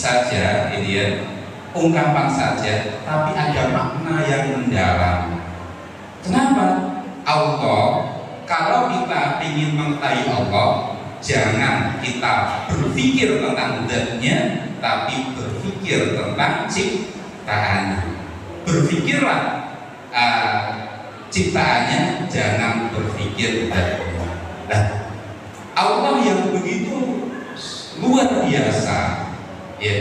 saja, gitu ya, ungkapan saja, tapi ada makna yang mendalam. Kenapa? Allah, kalau kita ingin mengetahui Allah, jangan kita berpikir tentang zat-nya, tapi berpikir tentang ciptaannya. Berpikirlah ciptaannya, jangan berpikir zat-nya. Nah, Allah yang begitu luar biasa, ya,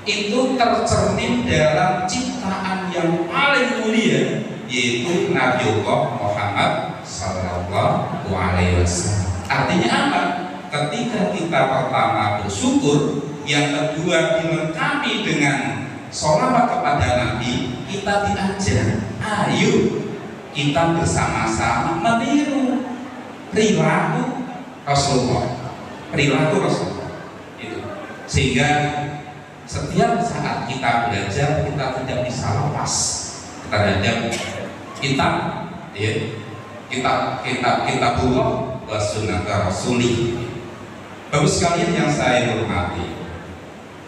itu tercermin dalam ciptaan yang paling mulia, yaitu Nabiullah Muhammad Sallallahu Alaihi Wasallam. Artinya apa? Ketika kita pertama bersyukur, yang kedua dilengkapi dengan sholawat kepada Nabi, kita diajar, ayo kita bersama-sama meniru perilaku Rasulullah, itu. Sehingga setiap saat kita belajar, kita tidak bisa lepas terhadap kitab, ya, kitabullah wa sunnah Rasulih. Bagus sekalian yang saya hormati,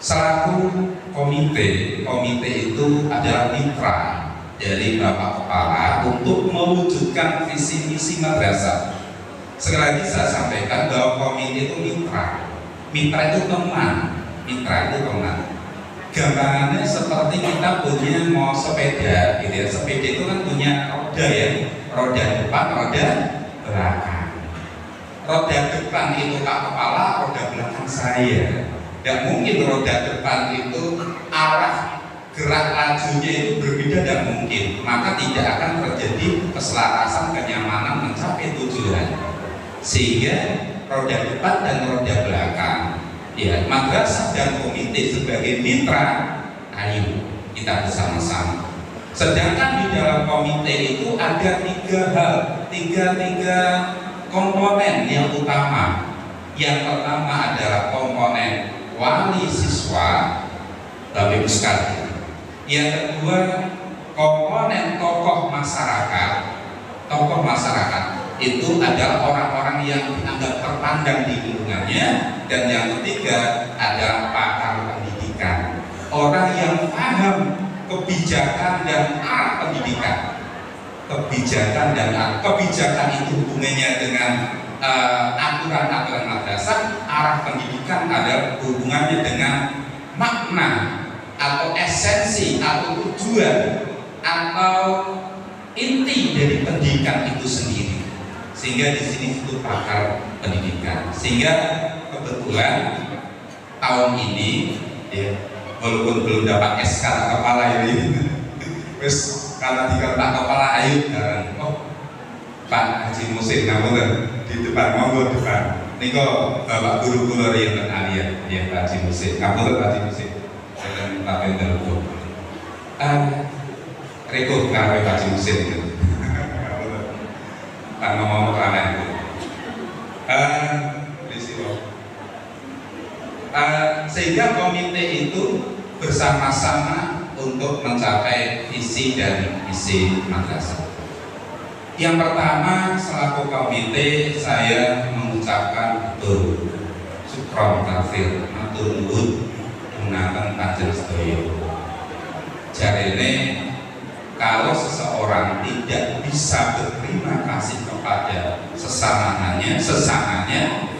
selaku komite itu adalah mitra dari Bapak Kepala untuk mewujudkan visi misi madrasah. Sekali lagi saya sampaikan bahwa komite itu mitra itu teman. Gambarannya seperti kita punya mau sepeda, gitu ya. Sepeda itu kan punya roda, ya, roda depan, roda belakang. Roda depan itu Kak Kepala, roda belakang saya. Tidak mungkin roda depan itu arah gerak lajunya itu berbeda, tidak mungkin. Maka tidak akan terjadi keselarasan, kenyamanan mencapai tujuan. Sehingga roda depan dan roda belakang, ya, madrasah dan komite sebagai mitra, ayo kita bersama-sama. Sedangkan di dalam komite itu ada tiga komponen yang utama. Yang pertama adalah komponen wali siswa, Bapak Ibu sekalian. Yang kedua komponen tokoh masyarakat. Itu adalah orang-orang yang dianggap terpandang di lingkungannya. Dan yang ketiga adalah pakar pendidikan, orang yang paham kebijakan dan arah pendidikan. Kebijakan itu hubungannya dengan aturan-aturan madrasah. Arah pendidikan adalah hubungannya dengan makna atau esensi atau tujuan atau inti dari pendidikan itu sendiri. Sehingga di sini itu pakar pendidikan. Sehingga kebetulan tahun ini, ya, walaupun belum dapat SK kepala ini, terus karena tiga Pak Kepala ayo, oh Pak Haji Musin, ngapunten di depan, monggo depan. Niko Bapak guru-guru yang kalian, ya Pak Haji Musin, ngapunten Pak Haji Musin, saya minta tender untuk rekod karo Pak Haji Musin. Pak ngomong kelana itu, sehingga komite itu bersama-sama untuk mencapai visi dan misi madrasah. Yang pertama, selaku komite saya mengucapkan betul syukron kafir matur nuwun gunakan panjenengan sedaya. Jarene kalau seseorang tidak bisa berterima kasih kepada sesamanya,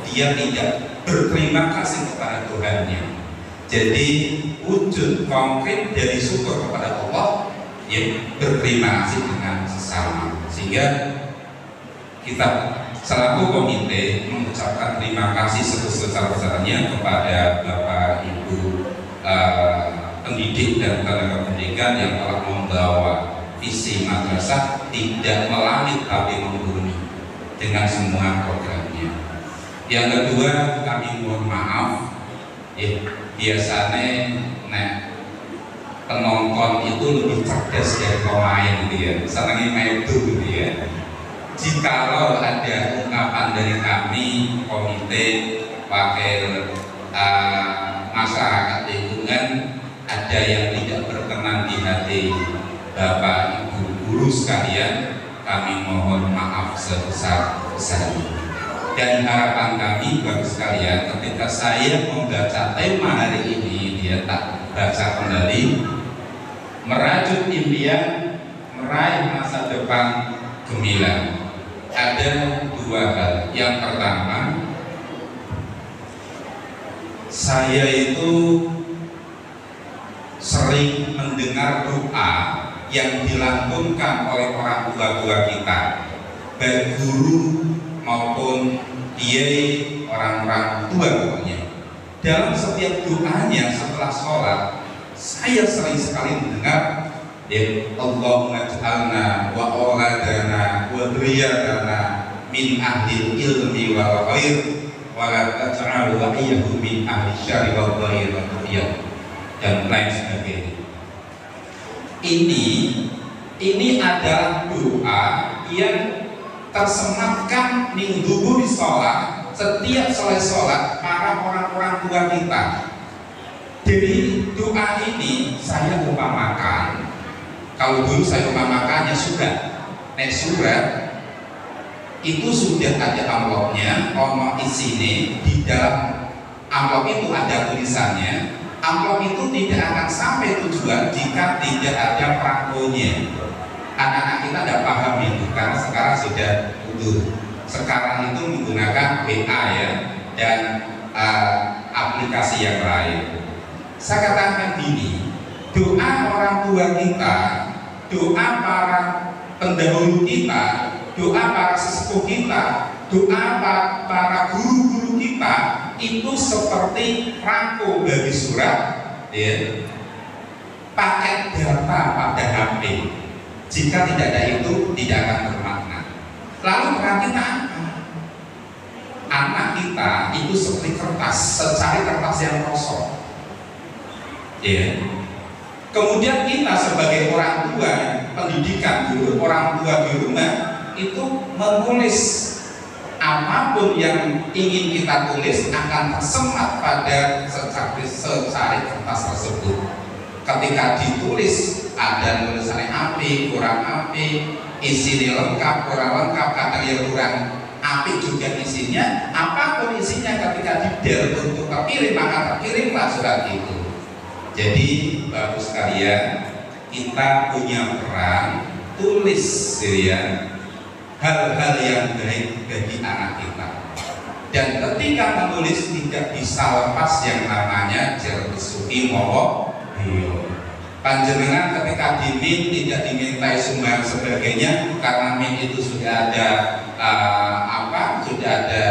dia tidak berterima kasih kepada Tuhannya. Jadi wujud konkret dari syukur kepada Allah, ya, berterima kasih dengan sesama. Sehingga kita selaku komite mengucapkan terima kasih sebesar-besarnya kepada Bapak Ibu pendidik dan tenaga pendidikan yang telah membawa visi madrasah tidak melangit tapi membumi dengan semua programnya. Yang kedua, kami mohon maaf, ya, biasanya penonton itu lebih cerdas dari pemain, gitu ya, senangnya medu, gitu ya. Jikalau ada ungkapan dari kami komite wakil masyarakat lingkungan ada yang tidak berkenan di hati Bapak Ibu guru sekalian, kami mohon maaf sebesar-besarnya. Dan harapan kami Bapak sekalian, ketika saya membaca tema hari ini, ya, tak baca kembali. Merajut impian, meraih masa depan gemilang. Ada dua hal. Yang pertama, saya itu sering mendengar doa yang dilantunkan oleh orang tua kita, baik guru maupun kiai, orang-orang tua pokoknya. Dalam setiap doanya setelah sholat, saya sering sekali mendengar Allahumma ja'alna wa auladana wa dzurriyyatana min ahli ilmi wal khair wa la taj'al waliyahu min ahli syarri wal khair wa dzurriyyah, dan lain sebagainya. Ini adalah doa yang tersematkan di dubur sholat. Setiap selesai sholat para orang-orang tua kita. Jadi doa ini saya umpamakan, kalau dulu saya umpamakannya surat, surat itu sudah ada amplopnya, isinya di dalam amplop itu ada tulisannya. Amplop itu tidak akan sampai tujuan jika tidak ada perangkonya. Anak-anak kita tidak paham itu karena sekarang sudah utuh. Sekarang itu menggunakan WA ya, dan aplikasi yang lain. Saya katakan gini, doa orang tua kita, doa para pendahulu kita, doa para sesepuh kita, doa para guru-guru kita itu seperti rangko bagi surat ya, paket data pada HP. Jika tidak ada itu tidak akan bermakna. Lalu perhatikan apa? Anak kita itu seperti kertas, secari kertas yang kosong ya. Kemudian kita sebagai orang tua pendidikan dulu, orang tua di rumah itu menulis apapun yang ingin kita tulis akan tersemat pada secari kertas tersebut. Ketika ditulis ada tulisannya apik, kurang apik, isinya lengkap, kurang lengkap, kadang yang kurang apik juga isinya. Apapun isinya ketika didel untuk terkirim maka terkirimlah surat itu. Jadi bagus sekalian, kita punya peran tulis ya hal-hal yang baik bagi anak kita. Dan ketika menulis tidak bisa lepas yang namanya jerbesuki moho bio. Panjenengan ketika dimin tidak dimintai sumbangan sebagainya karena min itu sudah ada sudah ada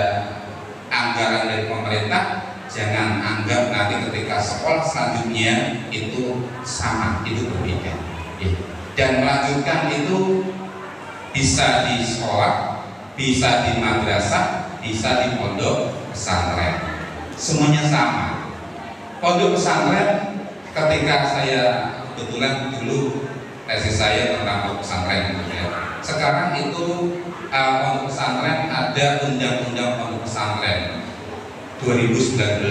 anggaran dari pemerintah. Jangan anggap nanti ketika sekolah selanjutnya itu sama, itu berbeda. Dan melanjutkan itu bisa di sekolah, bisa di madrasah, bisa di pondok pesantren. Semuanya sama. Pondok pesantren ketika saya kebetulan dulu tesis saya tentang pondok pesantren ya. Sekarang itu pondok pesantren ada undang-undang pondok pesantren 2019,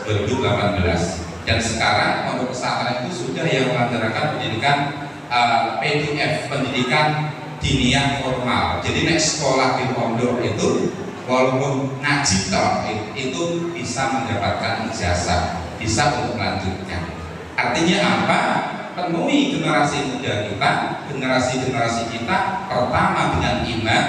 2018, dan sekarang pondok pesantren itu sudah yang melaksanakan pendidikan PDF, pendidikan diniyah formal. Jadi nek sekolah di pondok itu walaupun ngaji toh itu bisa mendapatkan ijazah, bisa untuk melanjutkan. Artinya apa? Penuhi generasi muda kita, generasi kita pertama dengan iman,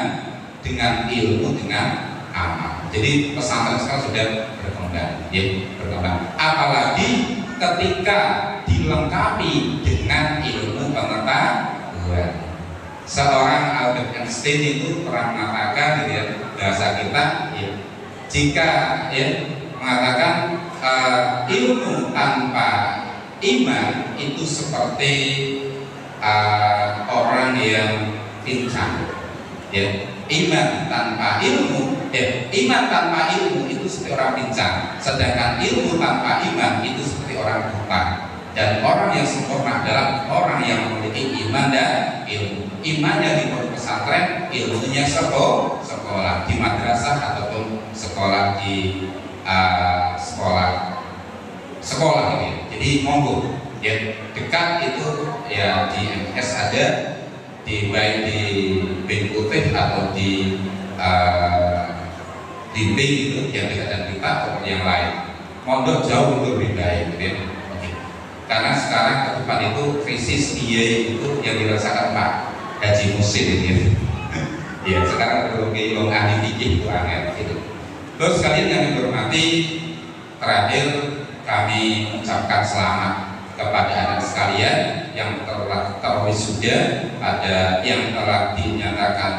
dengan ilmu, dengan amal. Jadi pesantren sekarang sudah berkembang, ya, berkembang. Apalagi ketika dilengkapi dengan ilmu pengetahuan. Seorang Albert Einstein itu pernah mengatakan, ya, bahasa kita, ya, jika ya mengatakan ilmu tanpa iman itu seperti orang yang pincang, ya. Iman tanpa ilmu itu seperti orang pincang, sedangkan ilmu tanpa iman itu seperti orang buta. Dan orang yang sempurna adalah orang yang memiliki iman dan ilmu. Imannya di pondok pesantren, ilmunya sekolah di madrasah ataupun sekolah di sekolah ini. Jadi monggo ya, dekat itu ya di MS ada, baik di Bin Putih atau di Bin itu yang dekat dengan kita atau yang lain. Mondok jauh itu lebih baik, gitu ya. karena sekarang ke depan itu krisis biaya itu yang dirasakan Pak Haji Musin ini. Ya sekarang berbagai orang ahli fikih itu angel gitu. Terus kalian yang dihormati, terakhir kami ucapkan selamat kepada anak sekalian yang telah terwisuda, ada yang telah dinyatakan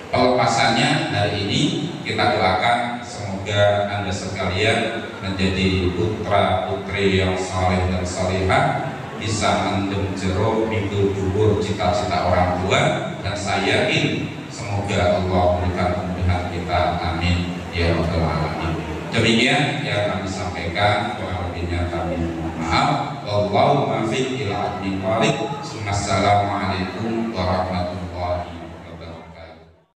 pelepasannya hari ini. Kita doakan semoga Anda sekalian menjadi putra putri yang saleh dan salihah, bisa mendem jero minggu dhuwur cita-cita orang tua, dan saya yakin semoga Allah memberikan kemudahan kita, amin ya rabbal alamin. Demikian yang kami sampaikan, kurang lebihnya kami mohon maaf. Wallahu muwaffiq ila aqwamit thoriq. Assalamualaikum warahmatullahi wabarakatuh.